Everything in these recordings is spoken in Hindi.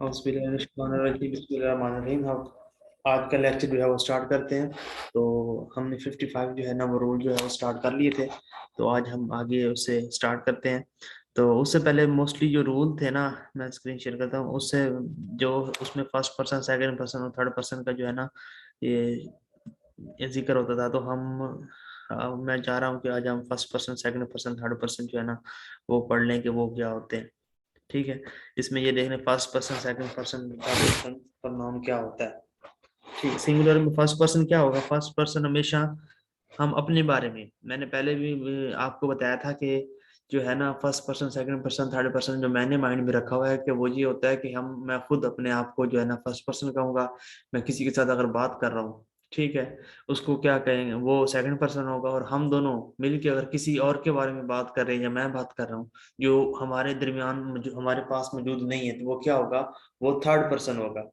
बिस्मिल्लाहिर्रहमानिर्रहीम। हम आज का लेक्चर जो है वो स्टार्ट करते हैं। तो हमने 55 जो है ना वो रूल जो है वो स्टार्ट कर लिए थे। तो आज हम आगे उससे स्टार्ट करते हैं। तो उससे पहले मोस्टली जो रूल थे ना, मैं स्क्रीन शेयर करता हूँ उससे। जो उसमें फर्स्ट पर्सन, सेकंड पर्सन और थर्ड पर्सन का जो है ना ये जिक्र होता था। तो मैं चाह रहा हूँ कि आज हम first person, second person, third person जो है ना वो पढ़ लें कि वो क्या होते हैं। ठीक है। इसमें ये देखने first person, second person, third person pronoun क्या होता है। ठीक है। सिंगुलर में फर्स्ट पर्सन क्या होगा? फर्स्ट पर्सन हमेशा हम अपने बारे में, मैंने पहले भी आपको बताया था कि जो है ना first person, second person, third person जो मैंने माइंड में रखा हुआ है कि वो ये होता है कि मैं खुद अपने आप को जो है ना फर्स्ट पर्सन कहूंगा। मैं किसी के साथ अगर बात कर रहा हूँ, ठीक है, उसको क्या कहेंगे, वो सेकंड पर्सन होगा। और हम दोनों मिलके अगर किसी और के बारे में बात कर रहे हैं या मैं बात कर रहा हूँ जो हमारे दरमियान, जो हमारे पास मौजूद नहीं है, तो वो क्या होगा? वो थर्ड पर्सन होगा।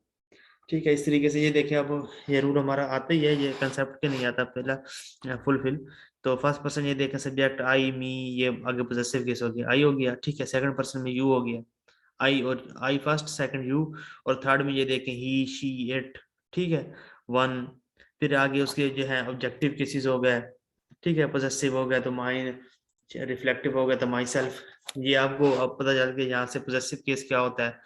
ठीक है। इस तरीके से ये देखें, अब ये रूल हमारा आता ही है, ये कंसेप्ट के नहीं आता पहला फुलफिल। तो फर्स्ट पर्सन ये देखें, सब्जेक्ट आई, मी, ये आगे पोजेसिव केस हो गया, आई हो गया। ठीक है। सेकंड पर्सन में यू हो गया, आई, और आई फर्स्ट, सेकंड यू। और थर्ड में ये देखें ही, शी, इट। ठीक है। वन। फिर आगे उसके जो है ऑब्जेक्टिव केसेस हो गए। ठीक है। पोजेसिव हो गया तो माइन, रिफ्लेक्टिव हो गया तो माई सेल्फ। ये आपको अब पता चल गया यहाँ से पोजेसिव केस क्या होता है।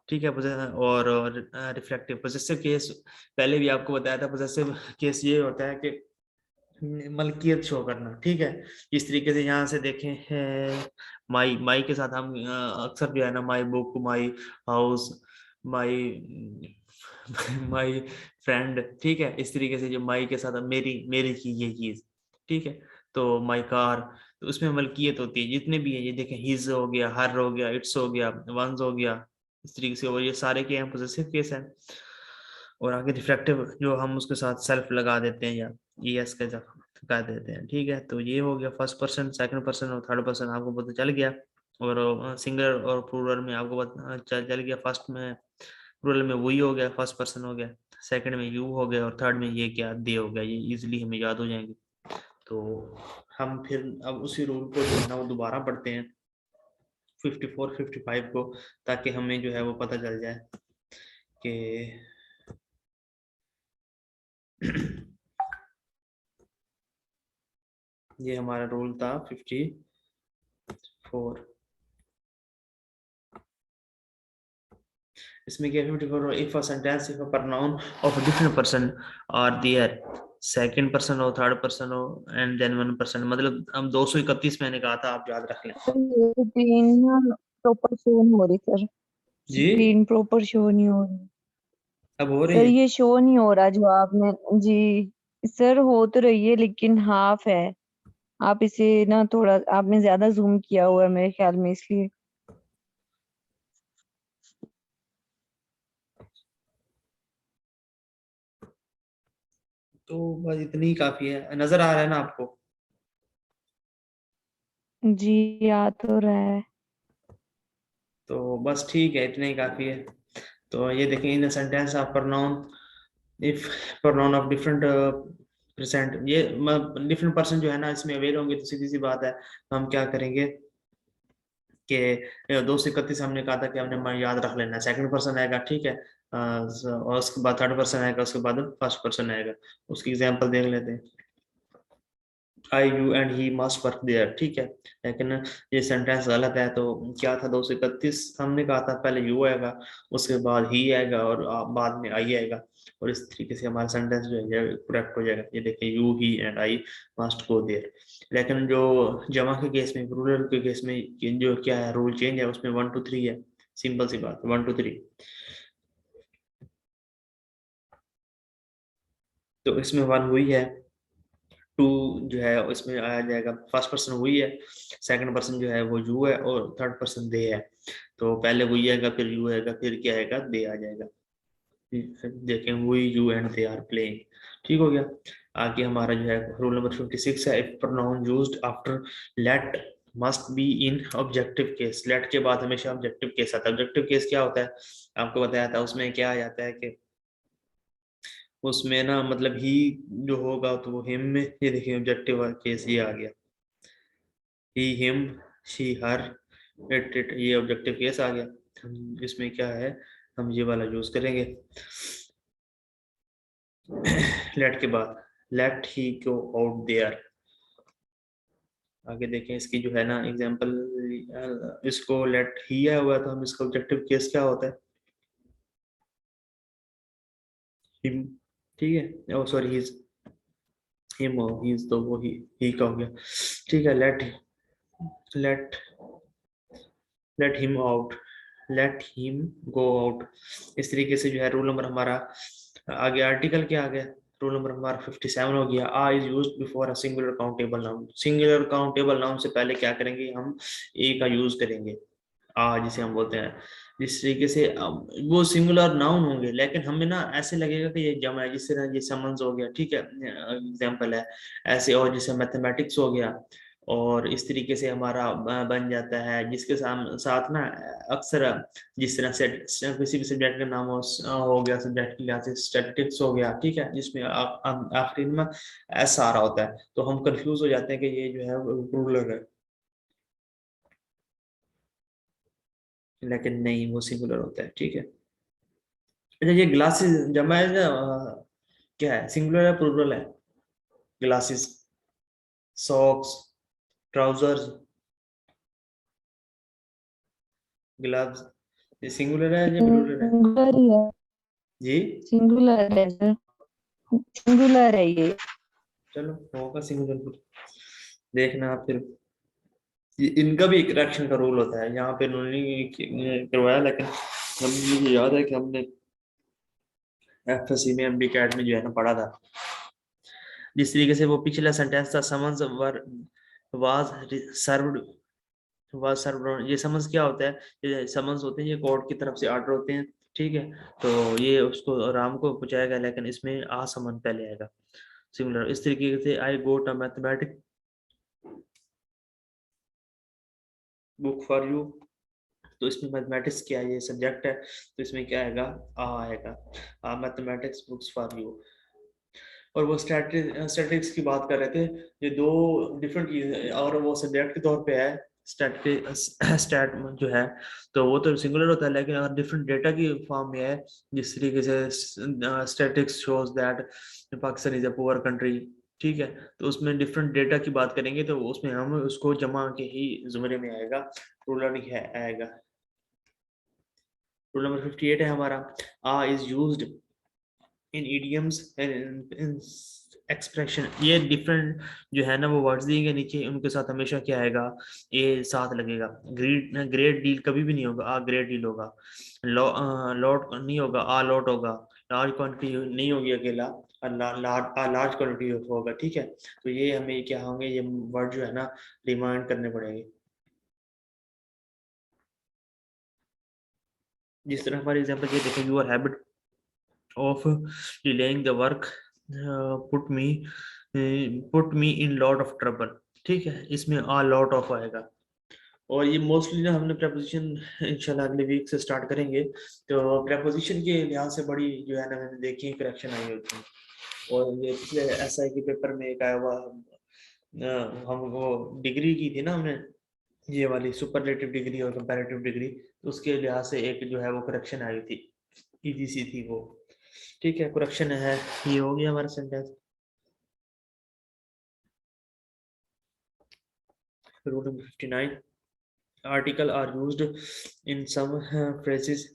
ठीक है। और रिफ्लेक्टिव पोजेसिव केस पहले भी आपको बताया था। पोजेसिव केस ये होता है कि मलकियत शो करना। ठीक है। इस तरीके से यहाँ से देखें, माई, माई के साथ हम अक्सर जो है ना my book, my house, my my friend. ठीक है। इस तरीके से जो माई के साथ मेरी, मेरी की ये चीज। ठीक है। तो माई कार, तो उसमें मलकियत होती है जितने भी है। ये देखें, हिज हो गया, हर हो गया, इट्स हो गया, वंस हो गया। इस तरीके से, और ये सारे के यहाँ पोजेसिव केस है। और आगे रिफ्लेक्टिव जो हम उसके साथ सेल्फ लगा देते हैं या ईएस के साथ लगा देते हैं। ठीक है। तो ये हो गया फर्स्ट पर्सन, सेकंड पर्सन और थर्ड पर्सन, आपको पता चल गया। और सिंगुलर और प्लूरल में आपको पता चल गया। फर्स्ट में, प्लूरल में वही हो गया, फर्स्ट पर्सन हो गया। सेकंड में यू हो गया और थर्ड में ये क्या, दे हो गया। ये इजीली हमें याद हो जाएंगे। तो हम फिर अब उसी रूल को जो है ना वो दोबारा पढ़ते हैं, 54 55 को, ताकि हमें जो है वो पता चल जाए कि ये हमारा रूल था 54। इसमें क्या 54, if a sentence, if a pronoun of a different person are there, second person हो, थर्ड पर्सन हो, एंड देन वन पर्सन। मतलब हम 231 मैंने कहा था, आप याद रख लें। स्क्रीन प्रॉपर शो नहीं हो रही सर। जी। स्क्रीन प्रॉपर शो नहीं हो रही अब हो रही सर। है? ये शो नहीं हो रहा जो आपने। जी सर, हो तो रही है लेकिन हाफ है। आप इसे ना थोड़ा, आपने ज्यादा जूम किया हुआ है मेरे ख्याल में, इसलिए। तो बस इतनी ही काफी है, नजर आ रहा है ना आपको? जी आ तो रहा है। तो बस ठीक है, इतने ही काफी है। तो ये देखें, in sentence of pronoun, if pronoun of different present, ये डिफरेंट पर्सन जो है ना इसमें अवेयर होंगे, तो सीधी सी बात है, हम क्या करेंगे कि 231 हमने कहा था कि हमने याद रख लेना। सेकंड पर्सन आएगा, ठीक है, और उसके बाद थर्ड पर्सन आएगा, उसके बाद फर्स्ट पर्सन आएगा। उसकी एग्जांपल देख लेते हैं। I, you and he must work there. ठीक है। लेकिन ये सेंटेंस गलत है। तो क्या था? 231 हमने कहा था पहले यू आएगा, उसके बाद ही आएगा, और बाद में आई आएगा। और इस तरीके से हमारा सेंटेंस जो है करेक्ट हो जाएगा। ये देखिए, you, he and I must go there. लेकिन जो जमा के केस में, प्लूरल के केस में, जो क्या है, रूल चेंज है, उसमें 1 2 3 है। सिंपल सी बात, 1 2 3। तो इसमें वन हुई है, टू जो है इसमें आया जाएगा, फर्स्ट पर्सन हुई है, सेकंड पर्सन जो है वो यू है, और थर्ड पर्सन दे है। तो पहले वही आएगा, फिर यू आएगा, फिर क्या आएगा, दे आ जाएगा। फिर देखें, we, you and they are playing. ठीक हो गया। आगे हमारा जो है रूल नंबर 56 है, if pronoun used after let must be in objective case. Let के बाद हमेशा ऑब्जेक्टिव केस आता है। ऑब्जेक्टिव केस क्या होता है? आपको बताया था। उसमें क्या आ जाता है कि उसमें ना मतलब ही जो होगा तो वो हिम में, ये देखिए ऑब्जेक्टिव केस ये आ गया, ही, हिम, शी, हर, इट, ये ऑब्जेक्टिव केस आ गया। इसमें क्या है, हम ये वाला यूज करेंगे। लेट के बाद let he go out there. आगे देखें इसकी जो है ना एग्जांपल, इसको लेट ही आया हुआ है, तो हम इसका ऑब्जेक्टिव केस क्या होता है, हिम, ठीक है, ओ सॉरी हिज, हिम हो, हिज तो वो ही का हो गया, ठीक है। Let let him out, let him go out. इस तरीके से जो है रूल नंबर हमारा आगे, आर्टिकल क्या आ गया, रूल नंबर हमारा 57 हो गया। A is used before a singular countable noun. Singular countable noun से पहले क्या करेंगे, हम ए का यूज करेंगे, आ जिसे हम बोलते हैं। जिस तरीके से वो सिंगुलर नाउन होंगे, लेकिन हमें ना ऐसे लगेगा कि ये जमा है, जिस तरह ये समन्स हो गया, ठीक है, एग्जाम्पल है ऐसे, और जैसे मैथमेटिक्स हो गया, और इस तरीके से हमारा बन जाता है, जिसके साथ ना अक्सर जिस तरह से किसी भी सब्जेक्ट का नाम हो गया, सब्जेक्ट के लिहाज से स्टैटिस्टिक्स हो गया, ठीक है, जिसमें आखिरी में एस आ रहा होता है, तो हम कंफ्यूज हो जाते हैं कि ये जो है रूलर है, लेकिन नहीं, वो सिंगुलर होता है, ठीक है। अच्छा, ये ग्लासेस जमा है ना, क्या है, सिंगुलर है प्लूरल है, ग्लासेस, सॉक्स, ट्राउजर्स, ग्लव्स, ये सिंगुलर है या प्लूरल है, सिंगुलर ही है, जी। सिंगुलर है सर, सिंगुलर है ये। चलो होगा सिंगुलर, देखना आप फिर। इनका भी एक करेक्शन का रूल होता है, यहाँ पे उन्होंने करवाया, लेकिन हम, मुझे याद है कि हमने एफएससी में, एमबी कैट में जो है ना पढ़ा था। जिस तरीके से वो पिछला सेंटेंस था, summons were was served, was served, ये समन्स क्या होता है, ये समन्स होते हैं, ये कोर्ट की तरफ से ऑर्डर होते हैं, ठीक है, तो ये उसको राम को पहुंचाएगा, लेकिन इसमें आ समन पहले आएगा, सिमिलर। इस तरीके से आई गोट अ मैथमेटिक बुक फॉर यू, तो इसमें मैथमेटिक्स क्या है, ये सब्जेक्ट है, तो इसमें क्या आएगा, आ आएगा, मैथमेटिक्स बुक्स फॉर यू। और वो स्टैटिक्स की बात कर रहे थे, ये दो डिफरेंट चीज, और वो सब्जेक्ट के तौर पे है, स्टैट जो है, तो वो तो सिंगुलर होता है, लेकिन अगर डिफरेंट डेटा की फॉर्म में है, जिस तरीके से statics shows that Pakistan is a poor country, ठीक है, तो उसमें डिफरेंट डेटा की बात करेंगे, तो उसमें हम उसको जमा के ही जुमरे में आएगा, रूलर ही है आएगा। रूल नंबर 58 है हमारा, a is used in idioms and in expression. ये डिफरेंट जो है ना वो वर्ड्स दिए नीचे, उनके साथ हमेशा क्या आएगा, ए साथ लगेगा। ग्रेट ग्रेट डील कभी भी नहीं होगा, आ ग्रेट डील होगा। लॉट नहीं होगा, आ लॉट होगा। लार्ज क्वांटिटी नहीं होगी अकेला, लार्ज क्वांटिटी होगा, ठीक है। तो ये हमें क्या होंगे, ये वर्ड जो है ना रिमाइंड करने पड़ेंगे। जिस तरह हमारे एग्जांपल ये देखो, your habit of delaying the work put me put me in lot of trouble, ठीक है, इसमें a lot of आएगा। और ये मोस्टली ना हमने preposition इंशाल्लाह अगले वीक से स्टार्ट करेंगे, तो preposition के लिहाज से बड़ी जो है ना मैंने देखी है करेक्शन आई होती है। और ये पिछले एसआई के पेपर में एक आया हुआ, हम वो डिग्री की थी ना हमने, ये वाली सुपरलेटिव डिग्री और कंपैरेटिव डिग्री, तो उसके लिहाज से एक जो है वो करेक्शन आई थी, इजी सी थी वो, ठीक है, करेक्शन है। ये हो गया हमारा sentence. Rule number 59, article are used in some phrases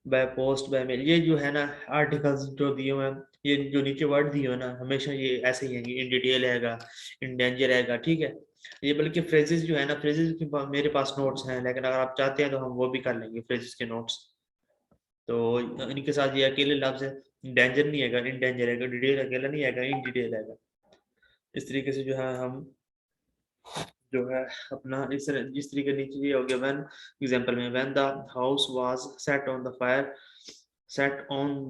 by post by mail. ये जो है ना आर्टिकल्स जो दिए हुए हैं, ये जो नीचे वर्ड दिए हुए हैं ना, हमेशा ये ऐसे ही है, इन डिटेल रहेगा, इन डेंजर रहेगा, ठीक है। ये बल्कि फ्रेजेस जो है ना, फ्रेजेस के मेरे पास नोट्स हैं, लेकिन अगर आप चाहते हैं तो हम वो भी कर लेंगे, फ्रेजेस के नोट्स। तो इनके साथ ये अकेले लफ्ज है, डेंजर नहीं है, इन डेंजर है, डिटेल अकेला नहीं है, इन डिटेल है। इस तरीके से जो है हम जो है अपना इस जिस तरीके नीचे ये हो गया, व्हेन एग्जांपल में, when the house was set on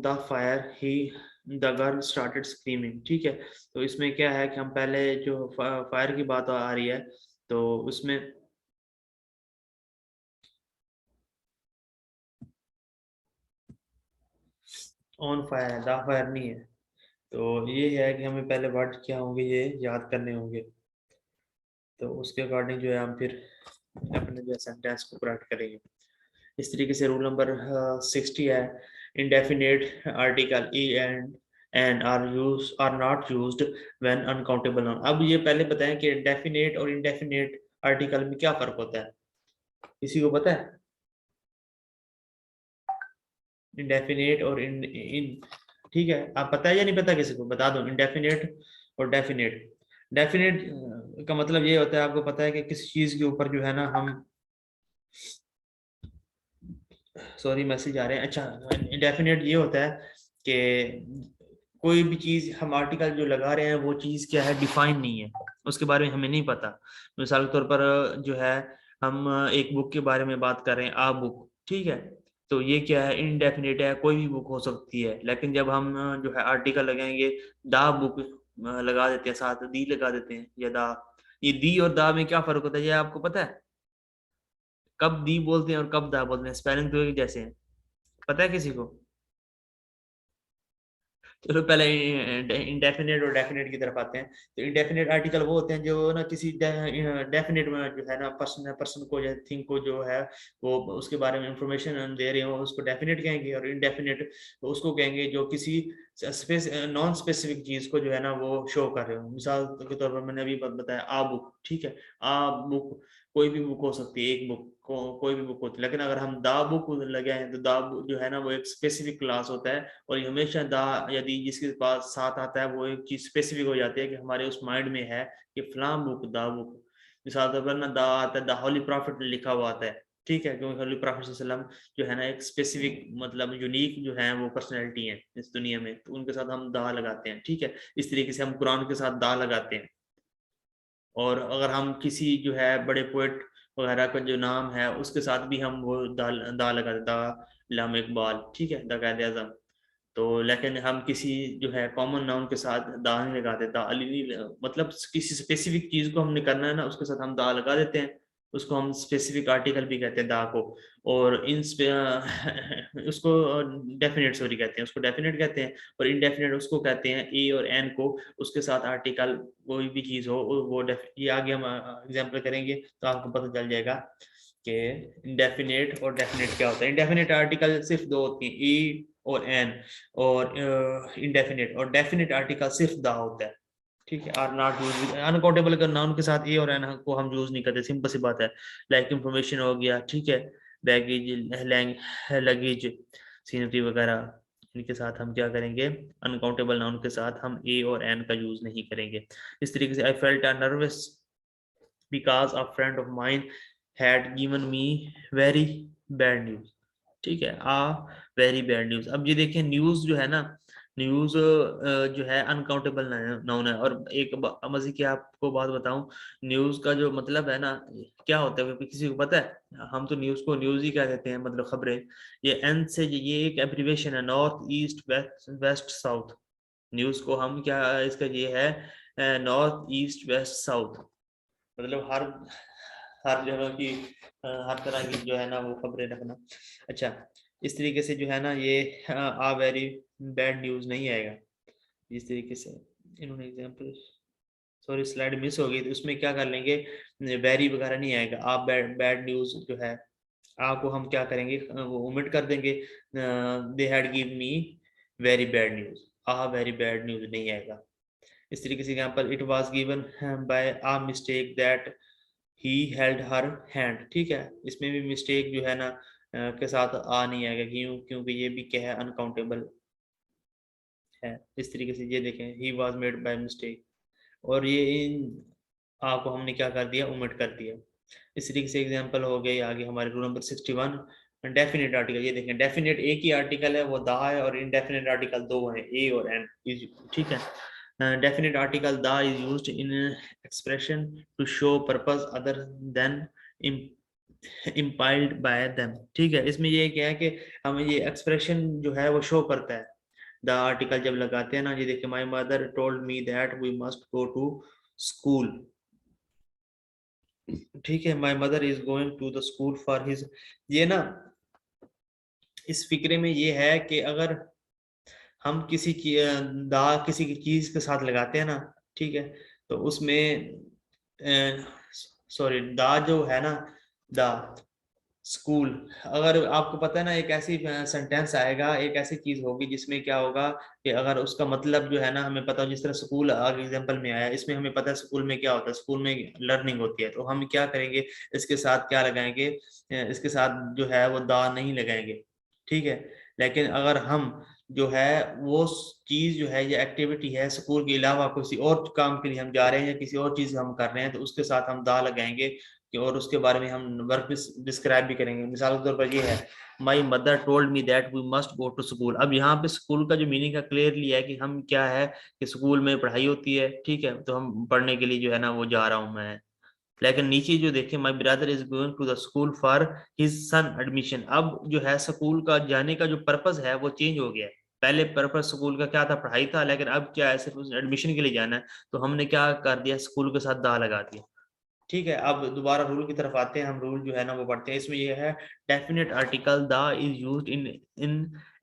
the fire he the girl started screaming, ठीक है। तो इसमें क्या है कि हम पहले जो फायर की बात आ रही है, तो उसमें ऑन फायर है, द फायर नहीं है। तो ये है कि हमें पहले वर्ड क्या होंगे ये याद करने होंगे, तो उसके अकॉर्डिंग जो है हम फिर अपने जो सेंटेंस को करेक्ट करेंगे। इस तरीके से रूल नंबर 60 है, indefinite article A and are not used when uncountable noun. अब ये पहले बताएं कि डेफिनेट और इंडेफिनेट आर्टिकल में क्या फर्क होता है, किसी को पता है? इंडेफिनेट और इन ठीक है, आप पता है या नहीं पता, किसी को बता दो। इंडेफिनेट और डेफिनेट। डेफिनेट का मतलब ये होता है, आपको पता है कि किसी चीज के ऊपर जो है ना हम, सॉरी मैसेज आ रहे हैं। अच्छा, इंडेफिनेट ये होता है कि कोई भी चीज हम आर्टिकल जो लगा रहे हैं वो चीज क्या है, डिफाइन नहीं है, उसके बारे में हमें नहीं पता। मिसाल के तौर पर जो है हम एक बुक के बारे में बात कर रहे हैं, आ बुक, ठीक है, तो ये क्या है, इनडेफिनेट है, कोई भी बुक हो सकती है। लेकिन जब हम जो है आर्टिकल लगाएंगे, दा बुक लगा देते हैं, साथ दी लगा देते हैं या दा, ये दी और दा में क्या फर्क होता है ये आपको पता है? कब दी बोलते हैं और कब दा बोलते हैं, स्पेलिंग तो एक जैसे हैं, पता है किसी को? चलो पहले इंडेफिनेट और डेफिनेट की तरफ आते हैं। तो इंडेफिनेट आर्टिकल वो होते हैं जो ना किसी डेफिनेट में जो है ना पर्सन को या थिंग को जो है वो उसके बारे में इंफॉर्मेशन दे रहे हो, उसको डेफिनेट कहेंगे। और इनडेफिनेट उसको कहेंगे जो किसी नॉन स्पेसिफिक चीज को जो है ना वो शो कर रहे हो। मिसाल के तौर पर मैंने अभी बताया आ बुक, ठीक है, आ बुक कोई भी बुक हो सकती है, एक बुक को कोई भी बुक होती है। लेकिन अगर हम दा बुक लगे हैं तो दा बुक जो है ना वो एक स्पेसिफिक क्लास होता है, और ये हमेशा दा यदि जिसके पास साथ आता है वो एक चीज स्पेसिफिक हो जाती है कि हमारे उस माइंड में है कि फलां बुक दा बुक। मिसाल तौर पर ना दा आता है, द होली प्रॉफिट लिखा हुआ आता है, ठीक है, क्योंकि होली प्रॉफिट सल्लम जो है ना एक स्पेसिफिक मतलब यूनिक जो है वो पर्सनैलिटी है इस दुनिया में, तो उनके साथ हम दा लगाते हैं, ठीक है। इस तरीके से हम कुरान के साथ दा लगाते हैं। और अगर हम किसी जो है बड़े पोएट वगैरह का जो नाम है उसके साथ भी हम वो दा लगा दें, दा इल्हाम इकबाल, ठीक है, दा कायद आज़म। तो लेकिन हम किसी जो है कॉमन नाउन के साथ दा नहीं लगाते, दा अली नहीं, मतलब किसी स्पेसिफिक चीज को हमने करना है ना उसके साथ हम दा लगा देते हैं, उसको हम स्पेसिफिक आर्टिकल भी कहते हैं दा को। और इन उसको डेफिनेट सॉरी कहते हैं, उसको डेफिनेट कहते हैं। और इनडेफिनेट उसको कहते हैं ए और एन को उसके साथ आर्टिकल कोई भी चीज हो वो ये आगे हम एग्जाम्पल करेंगे तो आपको पता चल जाएगा कि इंडेफिनेट और डेफिनेट क्या होता है। इंडेफिनेट आर्टिकल सिर्फ दो होती हैं, ई और एन। और इंडेफिनेट और डेफिनेट आर्टिकल सिर्फ दा होता है, ठीक है। आर नॉट यूज अनकाउंटेबल का नाउन के साथ ए और एन को हम यूज नहीं करते, सिंपल सी बात है। लाइक इंफॉर्मेशन हो गया, ठीक है, बैगेज, लगेज, सीनरी वगैरह, इनके साथ हम क्या करेंगे, अनकाउंटेबल नाउन के साथ हम ए और एन का यूज नहीं करेंगे। इस तरीके से I felt nervous because a friend of mine had given me very bad news, ठीक है, वेरी बैड न्यूज। अब ये देखिए न्यूज जो है ना, न्यूज जो है अनकाउंटेबल नाउन है। और एक मजे की आपको बात बताऊं, न्यूज का जो मतलब है ना क्या होता है वो किसी को पता है? हम तो न्यूज को न्यूज ही कह देते हैं, मतलब खबरें। ये एन से ये एक एब्रिविएशन है, north east west west south. News को हम क्या इसका ये है नॉर्थ ईस्ट वेस्ट साउथ, मतलब हर हर जगह की हर तरह की जो है ना वो खबरें रखना। अच्छा, इस तरीके से जो है ना ये आ वेरी बैड न्यूज नहीं आएगा। इस तरीके से इन्होंने एग्जांपल, सॉरी स्लाइड मिस हो गई, तो उसमें क्या कर लेंगे, वेरी वगैरह नहीं आएगा। आप बैड बैड न्यूज जो है आ को हम क्या करेंगे, वो ओमिट कर देंगे, they had give me very bad news, a very bad news नहीं आएगा। इस तरीके से example, it was given by a mistake that he held her hand, ठीक है, इसमें भी मिस्टेक जो है ना के साथ आ नहीं आएगा, क्यों, क्योंकि ये भी क्या है, अनकाउंटेबल है। इस तरीके से ये देखें, he was made by mistake, और ये इन आ को हमने क्या कर दिया, उमिट कर दिया। इस तरीके से एग्जांपल हो गए। आगे हमारे रूल नंबर 61, डेफिनेट आर्टिकल। ये देखें, डेफिनेट एक ही आर्टिकल है वो दा है, और इनडेफिनेट आर्टिकल दो है, ए और एन, ठीक है। Definite article the is used in expression to show purpose other than implied by them, ठीक है। इसमें ये क्या है कि हमें ये एक्सप्रेशन जो है वो शो करता है। द आर्टिकल जब लगाते हैं ना, ये देखिए, my mother told me that we must go to school, ठीक है, my mother is going to the school for his. ये ना इस फिक्रे में ये है कि अगर हम किसी की दा किसी की चीज के साथ लगाते हैं ना, ठीक है, तो उसमें सॉरी दा जो है ना, दा स्कूल, अगर आपको पता है ना, एक ऐसी सेंटेंस आएगा, एक ऐसी चीज होगी जिसमें क्या होगा कि अगर उसका मतलब जो है ना हमें पता हो, जिस तरह स्कूल आगे एग्जांपल में आया, इसमें हमें पता है स्कूल में क्या होता है, स्कूल में लर्निंग होती है, तो हम क्या करेंगे, इसके साथ क्या लगाएंगे, इसके साथ जो है वो दा नहीं लगाएंगे, ठीक है। लेकिन अगर हम जो है वो चीज जो है, ये एक्टिविटी है स्कूल के अलावा किसी और काम के लिए हम जा रहे हैं या किसी और चीज हम कर रहे हैं, तो उसके साथ हम दा लगाएंगे और उसके बारे में हम वर्क डिस्क्राइब भी करेंगे। मिसाल के तौर पर ये है, my mother told me that we must go to school. अब यहाँ पे स्कूल का जो मीनिंग है क्लियरली है कि हम क्या है कि स्कूल में पढ़ाई होती है, ठीक है, तो हम पढ़ने के लिए जो है ना वो जा रहा हूँ मैं। लेकिन नीचे जो देखे, my brother is going to the school for his son admission. अब जो है स्कूल का जाने का जो पर्पज है वो चेंज हो गया है। पहले पर्पज स्कूल का क्या था, पढ़ाई था, लेकिन अब क्या है, सिर्फ एडमिशन के लिए जाना है, तो हमने क्या कर दिया, स्कूल के साथ दा लगा दिया, ठीक है। अब दोबारा रूल की तरफ आते हैं, हम रूल जो है ना वो पढ़ते हैं। इसमें ये है, definite article the is used in in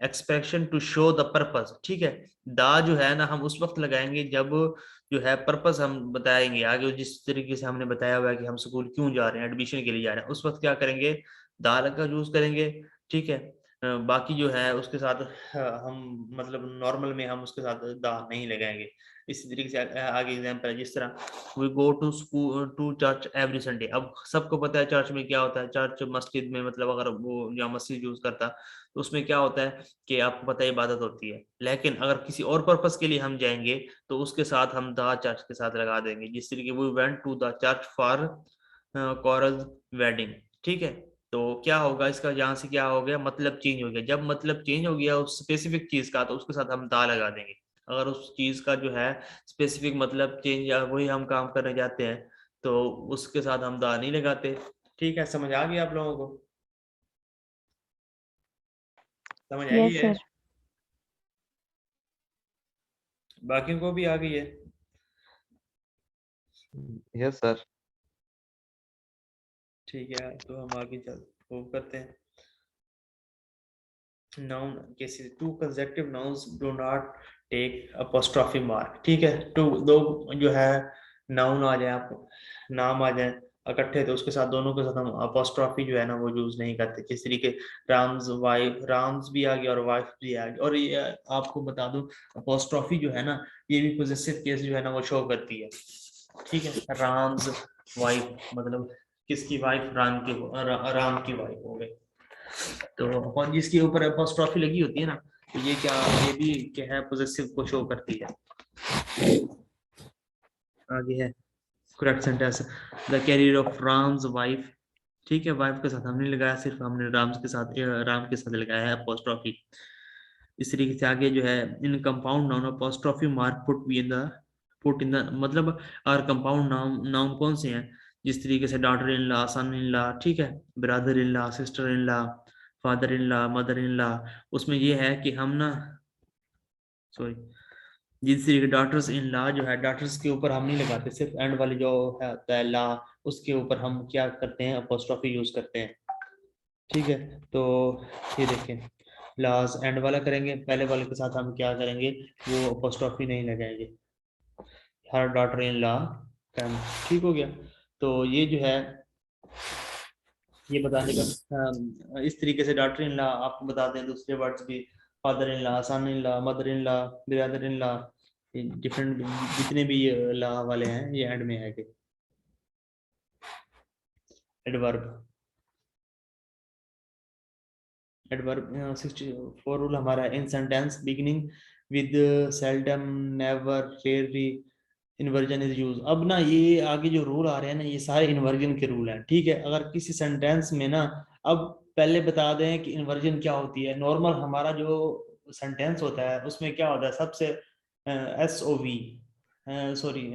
expression to show the purpose, ठीक है। दा जो है ना हम उस वक्त लगाएंगे जब जो है पर्पस हम बताएंगे आगे, जिस तरीके से हमने बताया हुआ है कि हम स्कूल क्यों जा रहे हैं, एडमिशन के लिए जा रहे हैं, उस वक्त क्या करेंगे, दा का यूज करेंगे, ठीक है। बाकी जो है उसके साथ हम मतलब नॉर्मल में हम उसके साथ दा नहीं लगाएंगे। इसी तरीके से आगे एग्जाम्पल है, जिस तरह we go to school to church every Sunday. अब सबको पता है चर्च में क्या होता है, चर्च मस्जिद में, मतलब अगर वो या मस्जिद यूज करता तो उसमें क्या होता है कि आपको पता है इबादत होती है। लेकिन अगर किसी और पर्पस के लिए हम जाएंगे तो उसके साथ हम द चर्च के साथ लगा देंगे, जिस तरीके we went to the church for coral wedding, ठीक है। तो क्या होगा इसका, यहाँ से क्या हो गया, मतलब चेंज हो गया। जब मतलब चेंज हो गया उस स्पेसिफिक चीज का, तो उसके साथ हम दा लगा देंगे। अगर उस चीज का जो है स्पेसिफिक मतलब चेंज या वही हम काम करने जाते हैं तो उसके साथ हम दा नहीं लगाते, ठीक है। समझ आ गया आप लोगों को, समझ आई यस है, सर। बाकियों को भी आ गई है। Yes sir. ठीक है, तो हम आगे चल वो करते हैं। Noun cases, two consecutive nouns do not take apostrophe mark, ठीक है। टू दो जो है नाउन आ जाए, आपको नाम आ जाए इकट्ठे, तो उसके साथ दोनों के साथ हम अपॉस्ट्रोफी जो है ना वो यूज नहीं करते। जिस तरीके राम्स वाइफ, राम्स भी आ गया और वाइफ भी आ गया। और ये आपको बता दूं, अपॉस्ट्रोफी जो है ना ये भी पॉजेसिव केस जो है ना वो शो करती है, ठीक है। राम्स वाइफ मतलब किसकी वाइफ, राम की वाइफ हो गई। तो और जिसके ऊपर अपॉस्ट्रोफी लगी होती है ना, तो ये क्या, ये भी क्या है, पॉजेसिव को शो करती है। आगे है correct sentence, the carrier of Ram's wife, ठीक है। वाइफ के साथ हमने लगाया, सिर्फ हमने राम के साथ, राम के साथ लगाया है अपॉस्ट्रोफी। इस तरीके से आगे जो है, in compound noun apostrophe mark put be in the, put in the मतलब, और कंपाउंड नाउन नाउन कौन से हैं, जिस तरीके से daughter in law, son in law, ठीक है, brother in law, sister in law, father in law, mother in law. उसमें ये है कि हम ना, सॉरी, जिस तरीके डॉटर्स इन लॉ जो है, डॉटर्स के ऊपर हम नहीं लगाते, सिर्फ एंड वाली जो है होता है लॉ, उसके ऊपर हम क्या करते हैं, अपॉस्ट्रोफी यूज करते हैं, ठीक है। तो ये देखें, लास्ट एंड वाला करेंगे, पहले वाले के साथ हम क्या करेंगे, वो अपॉस्ट्रोफी नहीं लगाएंगे, हर डॉटर इन लॉ कैन, ठीक हो गया। तो ये जो है ये बताने का इस तरीके से डॉटर इन लॉ आपको बता दें, दूसरे वर्ड्स भी, father in law, son in law, mother in law, brother in law, different जितने भी लॉ वाले हैं ये एंड में है कि एडवर्ब। एडवर्ब 64 रूल हमारा, in sentence beginning with seldom, never, rarely, inversion is use. अब ना ये आगे जो रूल आ रहे हैं ना ये सारे इन्वर्जन के रूल हैं, ठीक है। अगर किसी सेंटेंस में ना, अब पहले बता दें कि इन्वर्जन क्या होती है। नॉर्मल हमारा जो सेंटेंस होता है उसमें क्या होता है, सबसे S O V, sorry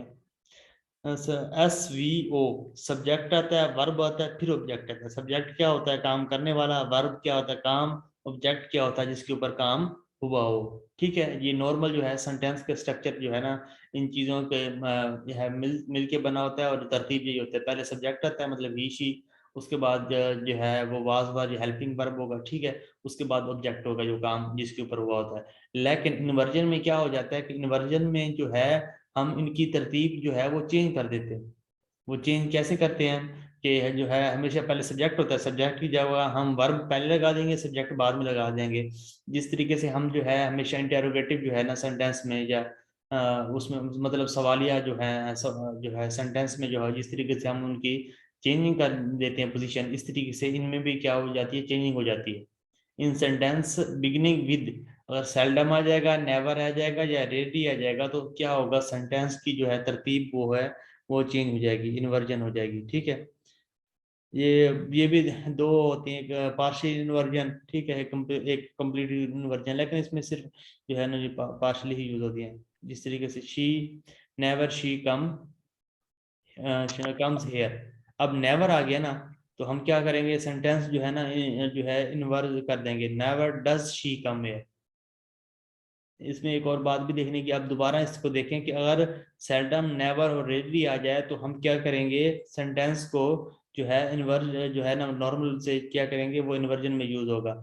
S V O, subject आता है, वर्ब आता है, फिर ऑब्जेक्ट आता है। सब्जेक्ट क्या होता है, काम करने वाला, वर्ब क्या होता है, काम, ऑब्जेक्ट क्या होता है, जिसके ऊपर काम हुआ हो, ठीक है। ये नॉर्मल जो है सेंटेंस के स्ट्रक्चर जो है ना, इन चीज़ों के जो है मिल के बना होता है, और तरतीब यही होता है, पहले सब्जेक्ट आता है मतलब ही शी, उसके बाद जो है वो वाज जो हेल्पिंग वर्ब होगा, ठीक है, उसके बाद ऑब्जेक्ट होगा जो काम जिसके ऊपर हुआ होता है। लेकिन इन्वर्जन में क्या हो जाता है कि इन्वर्जन में जो है हम इनकी तरतीब जो है वो चेंज कर देते हैं। वो चेंज कैसे करते हैं कि जो है हमेशा पहले सब्जेक्ट होता है, सब्जेक्ट की जगह हम वर्ब पहले लगा देंगे, सब्जेक्ट बाद में लगा देंगे। जिस तरीके से हम जो है हमेशा इंटेरोगेटिव जो है ना सेंटेंस में या उसमें मतलब सवालिया जो है जो है सेंटेंस में जो है जिस तरीके से हम उनकी चेंजिंग कर देते हैं पोजीशन, इस तरीके से इनमें भी क्या हो जाती है, चेंजिंग हो जाती है। इन सेंटेंस बिगिनिंग विद अगर सेल्डम आ जाएगा, नेवर आ जाएगा या रेडी आ जाएगा तो क्या होगा, सेंटेंस की जो है तरतीब वो है वो चेंज हो जाएगी, इन्वर्जन हो जाएगी। ठीक है, ये भी दो होती हैं, एक पार्शियल इन्वर्जन, ठीक है, एक कंप्लीट इन्वर्जन, लेकिन इसमें सिर्फ जो है ना जो पार्शली ही यूज होती है। जिस तरीके से she never she comes here, अब नेवर आ गया ना तो हम क्या करेंगे, सेंटेंस जो है ना जो है इन्वर्ज कर देंगे, never does she come here. इसमें एक और बात भी देखने की, आप दोबारा इसको देखें कि अगर सेल्डम नेवर और रेडली आ जाए तो हम क्या करेंगे, सेंटेंस को जो है इन्वर्ज जो है ना नॉर्मल से क्या करेंगे, वो इन्वर्जन में यूज होगा।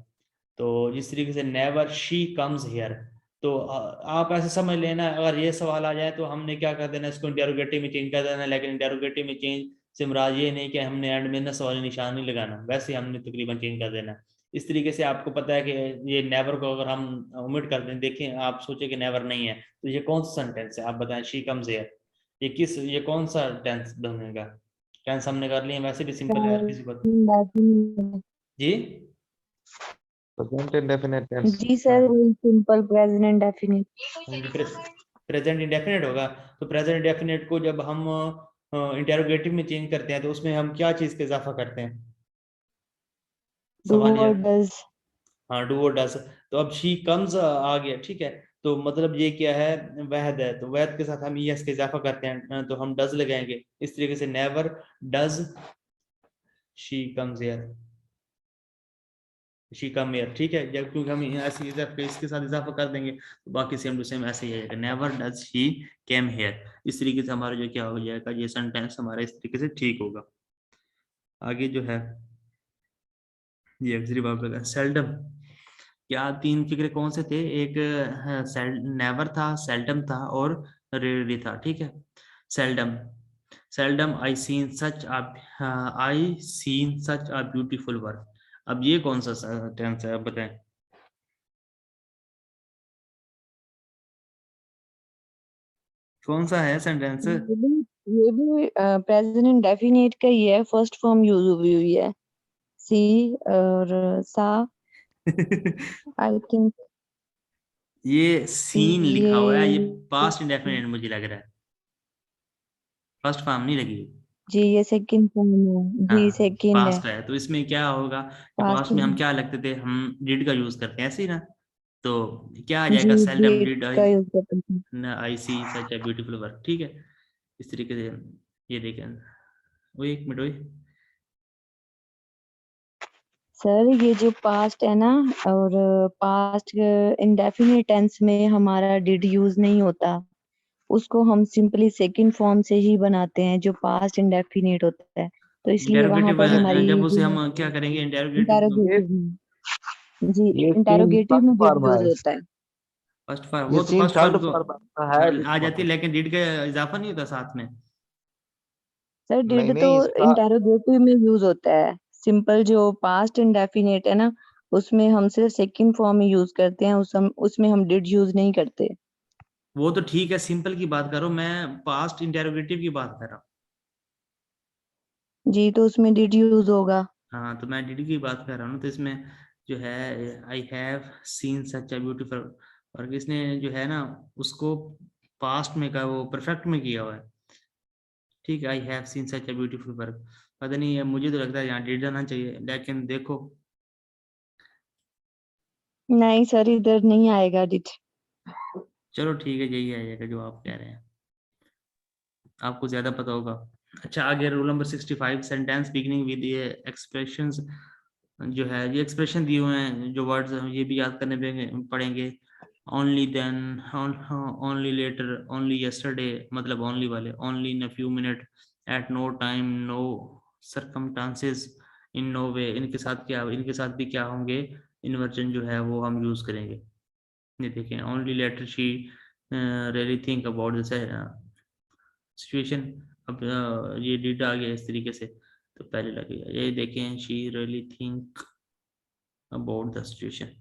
तो जिस तरीके से नेवर शी कम्स हियर, तो आप ऐसे समझ लेना अगर ये सवाल आ जाए तो हमने क्या कर देना, इसको इंटेरोगेटिव में चेंज कर देना, लेकिन इंटेरोगेटिव में चेंज से मुराद ये नहीं कि हमने एंड में ना सवाल निशान नहीं लगाना, वैसे हमने तकरीबन चेंज कर देना। इस तरीके से आपको पता है कि ये नेवर को अगर हम ओमिट कर दें, देखें आप सोचे कि नेवर नहीं है तो ये कौन सा सेंटेंस है, आप बताएं, शी कम्स हियर, ये कौन सा टेंस बनेगा। टेंस हमने कर लिए, वैसे भी सिंपल है, हर किसी को। जी प्रेजेंट इंडेफिनिट टेंस। जी sir, simple present indefinite. Present indefinite होगा, तो प्रेजेंट इंडेफिनिट को जब हम इंटेरोगेटिव में चेंज करते हैं तो उसमें हम क्या चीज का इजाफा करते हैं, डू सवाल और यह। डज। हाँ, डू और डज। तो अब शी कम्स आ गया, ठीक है, तो मतलब ये क्या है, वहद है, तो वहद के साथ हम यस का इजाफा करते हैं तो हम डज लगाएंगे। इस तरीके से never does she comes here, she come here, ठीक है, जब क्योंकि हम ऐसे इसके साथ इजाफा कर देंगे तो बाकी सेम टू सेम ऐसे ही आएगा, never does she came here. इस तरीके से हमारा जो क्या हो जाएगा, ये सेंटेंस हमारा इस तरीके से ठीक होगा। आगे जो है ये एक्सरी बाब लगा, सेल्डम, क्या तीन फिक्रे कौन से थे, एक नेवर था, सेल्डम था और रेयरली था, ठीक है। Seldom, seldom I seen such a beautiful work, अब ये कौन सा टेंस है, अब बताएं कौन सा है सेंटेंस। ये भी प्रेजेंट इंडेफिनिट का ही है, फर्स्ट फॉर्म यूज हुई है, सी और सा, आई थिंक। ये सीन लिखा हुआ है, ये ये पास्ट इंडेफिनिट मुझे लग रहा है, फर्स्ट फॉर्म नहीं लगी। जी ये सेकंड फॉर्म है, जी हाँ सेकंड है, पास्ट है, तो इसमें क्या होगा कि पास्ट पास्ट में हम में। क्या लगते थे, हम डिड का यूज करते हैं ऐसे ही ना, तो क्या आ जी जाएगा, सेल्डम डेट डिड का यूज करते हैं। आई सी सच अ ब्यूटीफुल वर्क, ठीक है। इस तरीके से ये देखें, वो एक मिनट वही, सर ये जो पास्ट है ना, और पास्ट इंडेफिनिट टेंस में हमारा डिड यूज नहीं होता, उसको हम सिंपली सेकंड फॉर्म से ही बनाते हैं जो पास्ट इंडेफिनिट होता है, तो इसलिए वहां इंटेरोगेटिव पर हमारी जब जो उसे है हम क्या करेंगे, इंटेरोगेटिव ये इंटेरोगेटिव में, जी ये सीन इंटेरोगेटिव थर्ड में डिड फॉर्म यूज है, होता है। फर्स्ट फॉर्म, ये वो तो सीन फर्स्ट थर्ड फॉर्म तो फॉर्म है आ लिखा जाती है, हुआ। लेकिन डिड का इजाफा नहीं होता साथ में। सर नहीं डिड तो नहीं इसका इंटेरोगेटिव में यूज होता है, सिंपल जो पास्ट इंडेफिनिट है ना, उसमें हम सिर्फ सेकंड फॉर्म ही यूज करते हैं, उसमें हम डिड यूज नहीं करते। वो तो ठीक है, सिंपल की बात करो, मैं पास्ट इंटेरोगेटिव की बात कर रहा हूँ। जी तो उसमें डिड यूज होगा। हाँ तो मैं डिड की बात कर रहा हूँ ना, तो इसमें जो है I have seen such a beautiful, और इसने जो है ना उसको पास्ट में का वो परफेक्ट में किया हुआ है, ठीक है, I have seen such a beautiful work. पता नहीं है, मुझे तो लगता है यहाँ डिड आना चाहिए, लेकिन देखो। नहीं सर इधर नहीं आएगा डिड। चलो ठीक है, यही आएगा जो आप कह रहे हैं, आपको ज्यादा पता होगा। अच्छा आगे rule number 65, sentence beginning with ये एक्सप्रेशंस, जो है ये एक्सप्रेशन दिए हुए हैं, जो वर्ड्स हैं ये भी याद करने पड़ेंगे। Only then, only later, only yesterday, मतलब ओनली वाले, only in a few minute, at no time, no circumstances, in no way, इनके साथ क्या, इनके साथ भी क्या होंगे, इन्वर्जन जो है वो हम यूज करेंगे। ये देखें, only later she really think about the situation, अब ये डिड आ गया इस तरीके से, तो पहले लगेगा, ये देखें, she really think about the situation.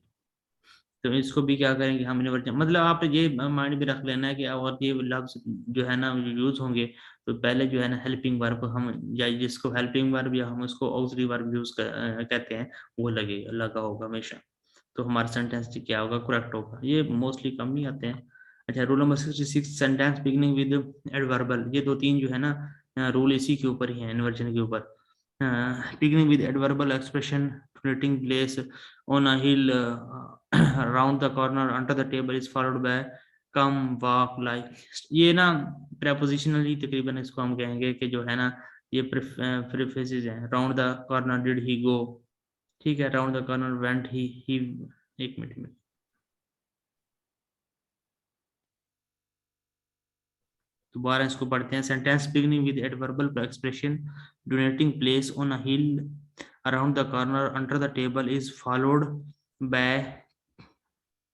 तो इसको भी क्या करेंगे हम इन्वर्जन, मतलब आप ये माइंड में रख लेना है कि अगर ये लफ्ज जो है ना यूज होंगे तो पहले जो है ना हेल्पिंग वर्ब हम, या जिसको हेल्पिंग वर्ब या हम उसको ऑक्सिलरी वर्ब यूज कहते हैं, वो लगा होगा हमेशा। तो हमारा सेंटेंस क्या होगा, करेक्ट होगा। ये मोस्टली कम ही आते हैं। अच्छा, rule number 66, sentence beginning with adverbial. ये दो तीन जो है ना रूल इसी के ऊपर ही है, इन्वर्जन के ऊपर। Beginning with adverbial expression, to place on a hill around the corner under the table is followed by come walk like। ये ना prepositional ही तकरीबन इसको हम कहेंगे कि जो है ना ये प्रीफेसेस हैं। Round the corner did he go, ठीक है, round the corner went he. एक मिनट में दोबारा इसको पढ़ते हैं। Sentence beginning with adverbial expression denoting place on a hill around the corner under the table is followed by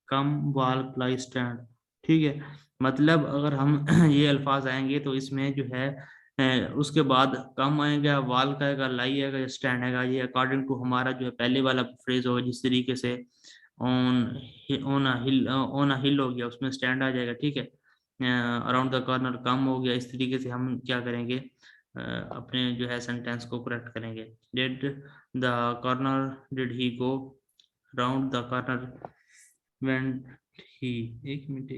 come wall ply stand, ठीक है। मतलब अगर हम ये अल्फाज आएंगे तो इसमें जो है उसके बाद कम आएगा, वाल का आएगा, लाई आएगा, स्टैंड आएगा। ये अकॉर्डिंग टू हमारा जो है पहले वाला फ्रेज होगा, जिस तरीके से ऑन ऑन अ हिल हो गया, उसमें स्टैंड आ जाएगा, ठीक है। अराउंड द कॉर्नर कम हो गया, इस तरीके से हम क्या करेंगे, अपने जो है सेंटेंस को करेक्ट करेंगे। Did the corner, did he go round the corner when he, एक मिनट।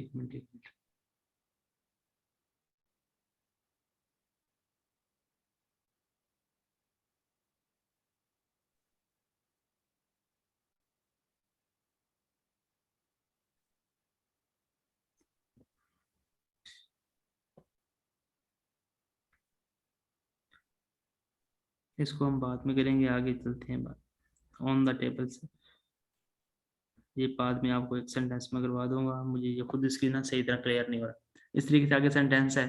इसको हम बाद में करेंगे, आगे चलते हैं बात ऑन द टेबल से। ये बाद में आपको एक सेंटेंस में करवा दूंगा, मुझे ये खुद इसकी ना सही तरह क्लियर नहीं हो रहा। इस तरीके से आगे सेंटेंस है,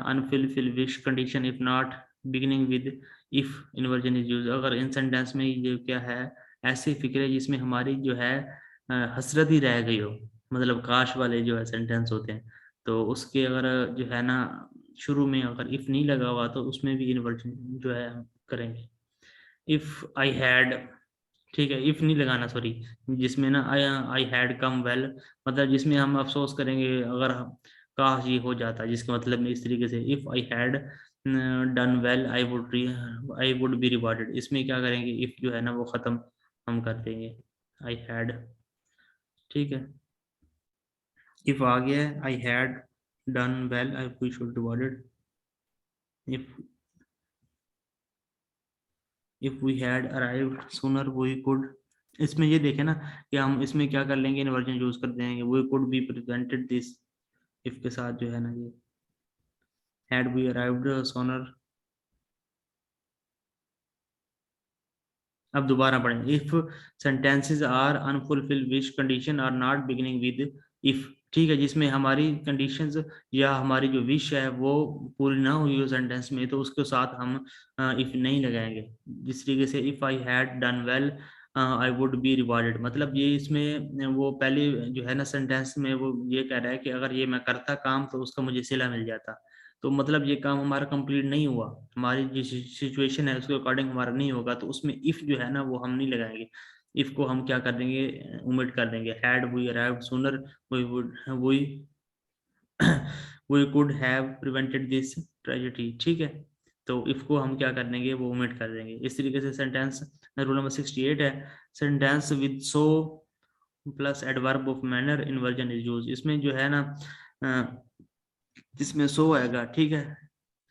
unfulfil wish condition if not beginning with if inversion is use. अगर इन सेंटेंस में ये क्या है, ऐसी फिक्र है जिसमें हमारी जो है हसरत ही रह गई हो, मतलब काश वाले जो है सेंटेंस होते हैं, तो उसके अगर जो है ना शुरू में अगर इफ नहीं लगा हुआ तो उसमें भी इन्वर्जन जो है हम करेंगे। इफ आई हैड, ठीक है, इफ नहीं लगाना, सॉरी, जिसमें ना आई हैड कम वेल, मतलब जिसमें हम अफसोस करेंगे अगर काश ये हो जाता, जिसके मतलब में इस तरीके से if I had done well I would be rewarded. इसमें क्या करेंगे, इफ जो है ना वो खत्म हम कर देंगे, आई हैड, ठीक है। इफ आ गया I had done well I we should rewarded. If we had arrived sooner we could. इसमें ये देखें ना कि हम इसमें क्या कर लेंगे, इन्वर्जन यूज कर देंगे, we could be prevented this, if के साथ जो है ना ये हैड वी अराइव्ड सूनर। अब दोबारा पढ़ें। If sentences are unfulfil wish condition are not beginning with if, ठीक है, जिसमें हमारी कंडीशंस या हमारी जो विश है वो पूरी ना हुई हो सेंटेंस में, तो उसके साथ हम इफ नहीं लगाएंगे। जिस तरीके से if I had done well I would be rewarded, मतलब ये इसमें वो पहले जो है ना सेंटेंस में वो ये कह रहा है कि अगर ये मैं करता काम तो उसका मुझे सिला मिल जाता। तो मतलब ये काम हमारा कंप्लीट नहीं हुआ, हमारी जिस सिचुएशन है उसके अकॉर्डिंग हमारा नहीं होगा, तो उसमें इफ जो है ना वो हम नहीं लगाएंगे। इफ को हम क्या कर देंगे, ओमिट कर देंगे। Had we arrived sooner we would we we could have prevented this tragedy, ठीक है। तो इफ को हम क्या कर देंगे, वो ओमिट कर देंगे। इस तरीके से सेंटेंस रूल नंबर 68 है, sentence with so plus adverb of manner inversion is use. इसमें जो है ना इसमें सो आएगा, ठीक है,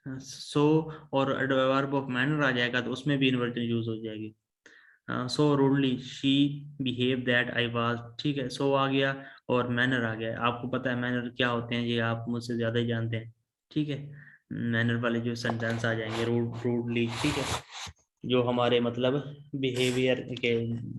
सो और एडवर्ब ऑफ मैनर आ जाएगा, तो उसमें भी इन्वर्जन यूज हो जाएगी। So rudely she behave that I was, ठीक है, सो आ गया और मैनर आ गया। आपको पता है मैनर क्या होते हैं, ये आप मुझसे ज्यादा ही जानते हैं, ठीक है। मैनर वाले जो सेंटेंस आ जाएंगे, रूडली, ठीक है, जो हमारे मतलब बिहेवियर के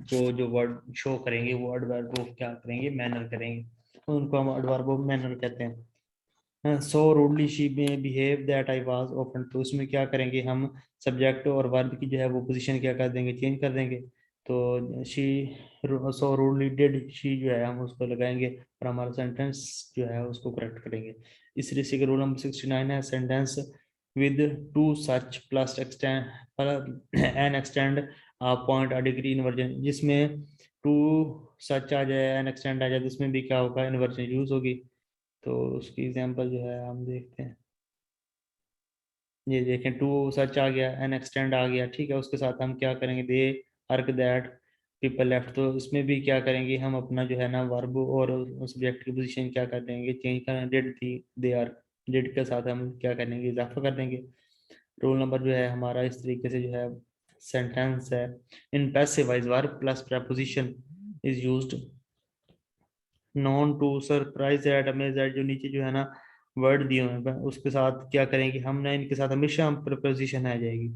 जो वर्ड शो करेंगे वो एडवर्ब ऑफ क्या करेंगे, मैनर करेंगे, तो उनको हम एडवर्ब ऑफ मैनर कहते हैं। सो रूडली शी में behave that I was open, तो उसमें क्या करेंगे हम, सब्जेक्ट और वर्ब की जो है वो पोजीशन क्या कर देंगे, चेंज कर देंगे। तो she, so rudely did she जो है हम उसको लगाएंगे और हमारा सेंटेंस जो है उसको करेक्ट करेंगे। इस तरीके से रूल नंबर 69 है, sentence with to such plus an extend a point a degree inversion, जिसमें to such आ जाए an extend आ जाए तो इसमें भी क्या होगा, इन्वर्जन यूज होगी। तो उसकी एग्जांपल जो है हम देखते हैं, ये देखें टू सच आ गया, एन एक्सटेंड आ गया, ठीक है। उसके साथ हम क्या करेंगे, दे अर्क दैट पीपल लेफ्ट, तो इसमें भी क्या करेंगे हम अपना जो है ना वर्ब और सब्जेक्ट की पोजीशन क्या कर देंगे, चेंज कर, डिड थी दे आर, डिड के साथ हम क्या करेंगे, इजाफा कर देंगे। रोल नंबर जो है हमारा इस तरीके से जो है सेंटेंस है। In passive voice verb plus preposition is used known to surprise at amaze at, जो नीचे जो है ना वर्ड दिए हुए हैं उसके साथ क्या करेंगे हम ना, इनके साथ हमेशा हम प्रपोजिशन आ जाएगी।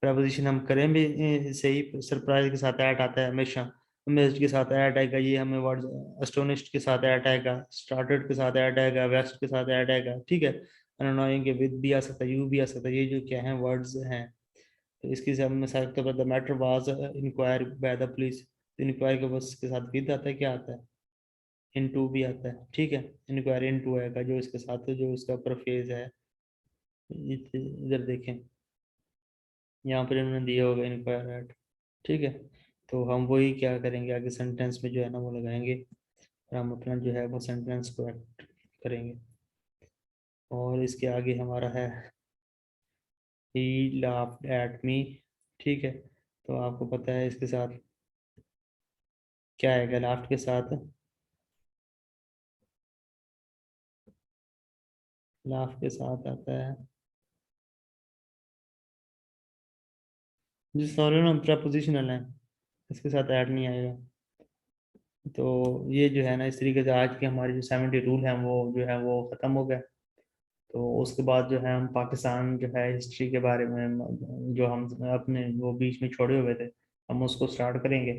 प्रपोजिशन हम करें भी सही, सरप्राइज के साथ ऐड आता है हमेशा, अमेज्ड के साथ ऐड आएगा, ये हमें वर्ड एस्टोनिश्ड के साथ ऐड आएगा, स्टार्टेड के साथ ऐड आएगा, वेस्ट के साथ ऐड आएगा, ठीक है। अननोइंग के विद भी आ सकता है, यू भी आ सकता है, ये जो क्या है वर्ड्स हैं। तो इसकी से हम सकते हैं the matter was inquire by the police, inquire के बस के साथ विद आता है, क्या आता है, इनटू भी आता है, ठीक है। इंक्वायरी इनटू आएगा जो इसके साथ जो उसका ऊपर फेज है, इधर देखें यहाँ पर इन्होंने दिया होगा इंक्वायर एट, ठीक है। तो हम वही क्या करेंगे आगे सेंटेंस में जो है ना वो लगाएंगे, और हम अपना जो है वो सेंटेंस को एक्ट करेंगे। और इसके आगे हमारा है ही laughed at me, ठीक है। तो आपको पता है इसके साथ क्या आएगा, लाफ्ट के साथ लाफ के साथ आता है जो सॉरी ना प्रपोजिशनल है, इसके साथ ऐड नहीं आएगा। तो ये जो है ना इस तरीके से आज के हमारे जो 70 रूल हैं वो जो है वो ख़त्म हो गए। तो उसके बाद जो है हम पाकिस्तान जो है हिस्ट्री के बारे में जो हम अपने वो बीच में छोड़े हुए थे हम उसको स्टार्ट करेंगे।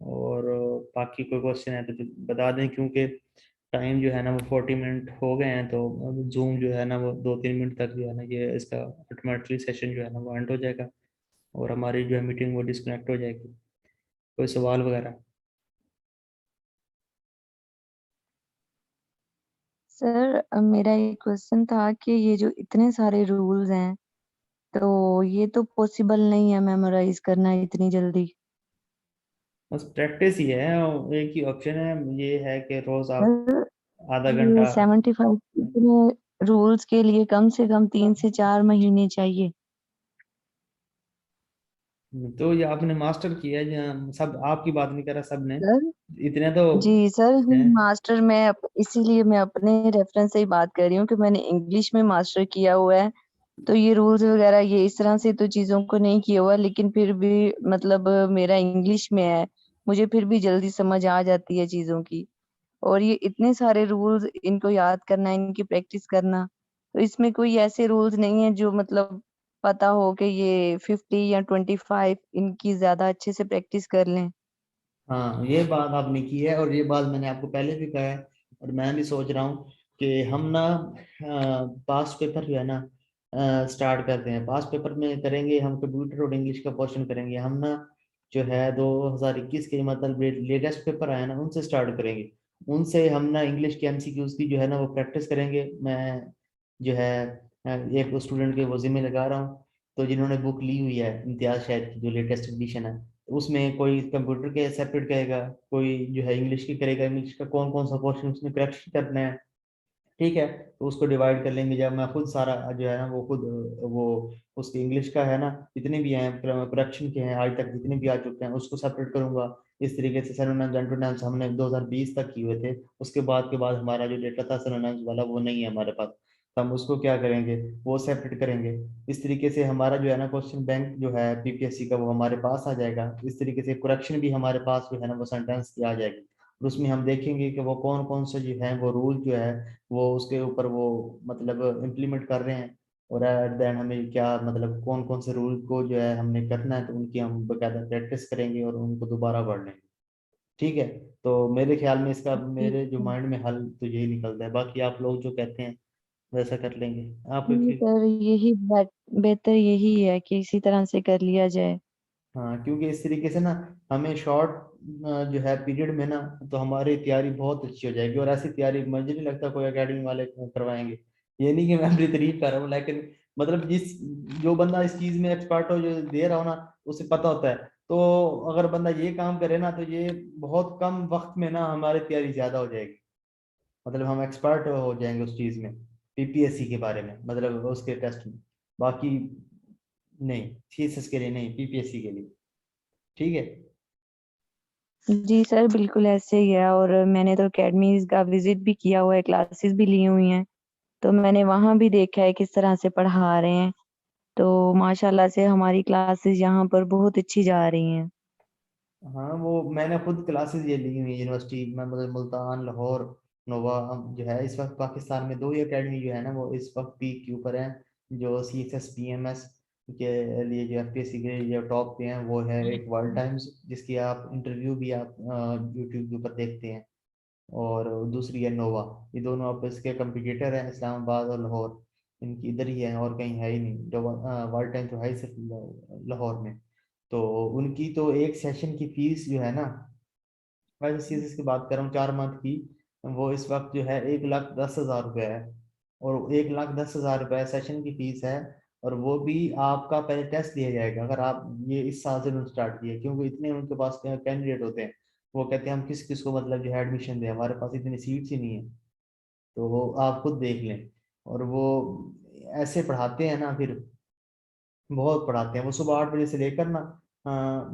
और बाकी कोई क्वेश्चन है तो बता दें, क्योंकि टाइम जो है ना वो 40 मिनट हो गए हैं, तो अब जूम जो है ना वो 2-3 मिनट तक जो है ना ये इसका ऑटोमेटिकली सेशन जो है ना वो एंड हो जाएगा, और हमारी जो है मीटिंग वो डिस्कनेक्ट हो जाएगी। कोई सवाल वगैरह? सर मेरा एक क्वेश्चन था कि ये जो इतने सारे रूल्स हैं तो ये तो पॉसिबल नहीं है मेमोराइज करना इतनी जल्दी। बस प्रैक्टिस ही है, और एक ही ऑप्शन है ये है कि रोज आप सर आधा ये घंटा। 75 इतने रूल्स के लिए कम से कम 3 से 4 महीने चाहिए। तो ये आपने मास्टर किया है, सब आपकी बात नहीं कर रहा, सब ने सर इतने तो जी सर, ये हैं। मास्टर मैं इसीलिए मैं अपने रेफरेंस से ही बात कर रही हूँ कि मैंने इंग्लिश में मास्टर किया हुआ है, तो ये रूल्स वगैरह ये इस तरह से तो चीजों को नहीं किया हुआ, लेकिन फिर भी मतलब मेरा इंग्लिश में है, मुझे फिर भी जल्दी समझ आ जाती है चीजों की। और ये इतने सारे रूल्स इनको याद करना, इनकी प्रैक्टिस करना, तो इसमें कोई ऐसे रूल्स नहीं है जो मतलब पता हो कि ये 50 या 25 इनकी ज्यादा अच्छे से प्रैक्टिस कर लें। हाँ ये बात आपने की है, और ये बात मैंने आपको पहले भी कहा है, और मैं भी सोच रहा हूँ कि हम ना पास्ट पेपर जो है ना स्टार्ट करते हैं। पास्ट पेपर में करेंगे हम कंप्यूटर और इंग्लिश का पोर्शन करेंगे हम ना, जो है 2021 के मतलब लेटेस्ट पेपर आया ना उनसे स्टार्ट करेंगे। उनसे हम ना इंग्लिश के एमसीक्यूज की जो है ना वो प्रैक्टिस करेंगे। मैं जो है एक स्टूडेंट के वो जिम्मे लगा रहा हूँ, तो जिन्होंने बुक ली हुई है इम्तियाज शायद की जो लेटेस्ट एडिशन है, उसमें कोई कंप्यूटर के सेपरेट करेगा, कोई जो है इंग्लिश की करेगा, इंग्लिश का कौन कौन सा क्वेश्चन उसमें करेक्शन करना है, ठीक है। तो उसको डिवाइड कर लेंगे। जब मैं खुद सारा जो है ना वो खुद वो उसके इंग्लिश का है ना जितने भी हैं प्रोडक्शन के हैं आज तक जितने भी आ चुके हैं उसको सेपरेट करूंगा। इस तरीके से सेनोनिम्स एंटोनिम्स हमने 2020 तक किए हुए थे। उसके बाद हमारा जो डेटा था सेनोनिम्स वाला वो नहीं है हमारे पास, तो हम उसको क्या करेंगे, वो सेपरेट करेंगे। इस तरीके से हमारा जो है ना क्वेश्चन बैंक जो है पीपीएससी का वो हमारे पास आ जाएगा। इस तरीके से करेक्शन भी हमारे पास जो है ना वो सेंटेंस की आ जाएगी, और उसमें हम देखेंगे कि वो कौन कौन से जो है वो रूल जो है वो उसके ऊपर वो मतलब इम्प्लीमेंट कर रहे हैं। और एट द एंड हमें क्या मतलब कौन कौन से रूल को जो है हमने करना है, तो उनकी हम बकायदा प्रैक्टिस करेंगे और उनको दोबारा पढ़ लेंगे, ठीक है। तो मेरे ख्याल में इसका जी मेरे जो माइंड में हल तो यही निकलता है, बाकी आप लोग जो कहते हैं वैसा कर लेंगे आप। सर यही बेहतर यही है कि इसी तरह से कर लिया जाए। हाँ क्योंकि इस तरीके से ना हमें शॉर्ट जो है पीरियड में ना तो हमारी तैयारी बहुत अच्छी हो जाएगी। और ऐसी तैयारी मुझे नहीं लगता कोई एकेडमी वाले करवाएंगे। ये नहीं कि मैं अपनी तारीफ कर रहा हूँ, लेकिन मतलब जो बंदा इस चीज में एक्सपर्ट हो, जो दे रहा हो ना, उसे पता होता है। तो अगर बंदा ये काम करे ना, तो ये बहुत कम वक्त में ना हमारी तैयारी ज्यादा हो जाएगी। मतलब हम एक्सपर्ट हो जाएंगे उस चीज में, पीपीएससी के बारे में, मतलब उसके टेस्ट में। बाकी नहीं, थीसिस के लिए नहीं, पीपीएससी के लिए। ठीक है। जी सर, बिल्कुल ऐसे ही है। और मैंने तो अकेडमीज का विजिट भी किया हुआ है, क्लासेस भी ली हुई हैं, तो मैंने वहाँ भी देखा है किस तरह से पढ़ा रहे हैं। तो माशाल्लाह से हमारी क्लासेस यहाँ पर बहुत अच्छी जा रही हैं। हाँ, वो मैंने खुद क्लासेस ये ली हुई है यूनिवर्सिटी में, मतलब मुल्तान, लाहौर, नोवा। जो है इस वक्त पाकिस्तान में 2 ही अकेडमी जो है ना, वो इस वक्त पीक के ऊपर है। जो CSS PMS के लिए, जो FPSC के लिए जो टॉप पे हैं, वो है एक वर्ल्ड टाइम्स, जिसकी आप इंटरव्यू भी आप यूट्यूब के ऊपर देखते हैं। और दूसरी है नोवा। ये दोनों आप इसके कंपटीटर हैं, इस्लामाबाद और लाहौर। इनकी इधर ही है, और कहीं है ही नहीं। जो वर्ल्ड टाइम तो है ही सिर्फ लाहौर में। तो उनकी तो एक सेशन की फीस जो है ना, मैं जिस चीज़ की बात कर रहा हूँ 4 मंथ की, वो इस वक्त जो है 1,10,000 रुपये है। और 1,10,000 रुपये सेशन की फीस है। और वो भी आपका पहले टेस्ट लिया जाएगा, अगर आप ये इस साल से उन्होंने स्टार्ट किया, क्योंकि इतने उनके पास कैंडिडेट होते हैं। वो कहते हैं हम किस किस को मतलब जो है एडमिशन दें, हमारे पास इतनी सीट्स ही नहीं है। तो वो आप खुद देख लें। और वो ऐसे पढ़ाते हैं ना, फिर बहुत पढ़ाते हैं। वो सुबह 8 बजे से लेकर ना,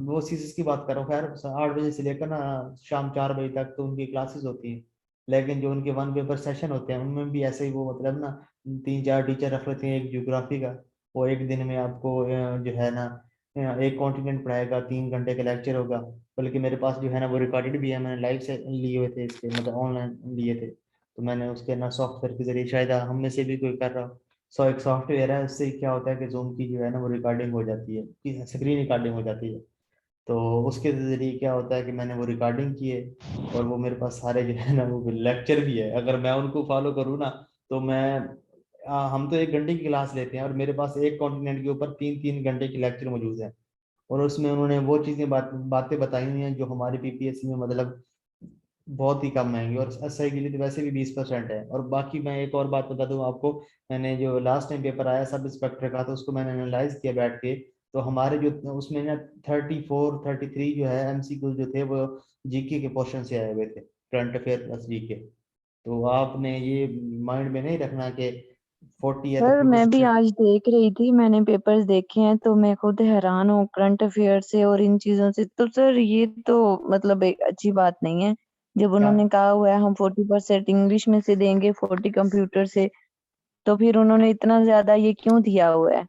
वो सीसीस की बात कर रहा हूँ, खैर 8 बजे से लेकर ना शाम 4 बजे तक तो उनकी क्लासेस होती हैं। लेकिन जो उनके वन पेपर सेशन होते हैं, उनमें भी ऐसे ही वो मतलब ना 3-4 टीचर रख लेते हैं। एक ज्योग्राफी का, वो एक दिन में आपको जो है ना एक कॉन्टिनेंट पढ़ाएगा, 3 घंटे का लेक्चर होगा। बल्कि मेरे पास जो है ना वो रिकॉर्डेड भी है, मैंने लाइव से लिए हुए थे इसके, मतलब ऑनलाइन लिए थे। तो मैंने उसके ना सॉफ्टवेयर के जरिए, शायद हम में से भी कोई कर रहा हो। एक सॉफ्टवेयर है, उससे क्या होता है कि जूम की जो है ना वो रिकॉर्डिंग हो जाती है, कि स्क्रीन रिकॉर्डिंग हो जाती है। तो उसके जरिए क्या होता है कि मैंने वो रिकॉर्डिंग की है। और वो मेरे पास सारे जो है ना वो लेक्चर भी है, अगर मैं उनको फॉलो करूँ ना, तो हम तो 1 घंटे की क्लास लेते हैं, और मेरे पास एक कॉन्टिनेंट के ऊपर 3-3 घंटे की लेक्चर मौजूद है। और उसमें उन्होंने वो चीज़ें बातें बताई हुई हैं जो हमारी पीपीएससी में मतलब बहुत ही कम आएंगे। और एसआई के लिए तो वैसे भी 20% है। और बाकी मैं एक और बात बता दूं आपको, मैंने जो लास्ट टाइम पेपर आया सब इंस्पेक्टर का, तो उसको मैंने एनालाइज किया बैठ के। तो हमारे जो उसमें ना 34-33 जो है MCQ जो थे, वो जीके के पोर्शन से आए हुए थे, करंट अफेयर प्लस जीके। तो आपने ये माइंड में नहीं रखना कि 40 है तो सर मैं भी 40%। आज देख रही थी, मैंने पेपर्स देखे हैं, तो मैं खुद हैरान हूँ करंट अफेयर से और इन चीजों से। तो सर ये तो मतलब एक अच्छी बात नहीं है। जब क्या? उन्होंने कहा हुआ है हम 40% इंग्लिश में से देंगे, 40 कंप्यूटर से, तो फिर उन्होंने इतना ज्यादा ये क्यों दिया हुआ है?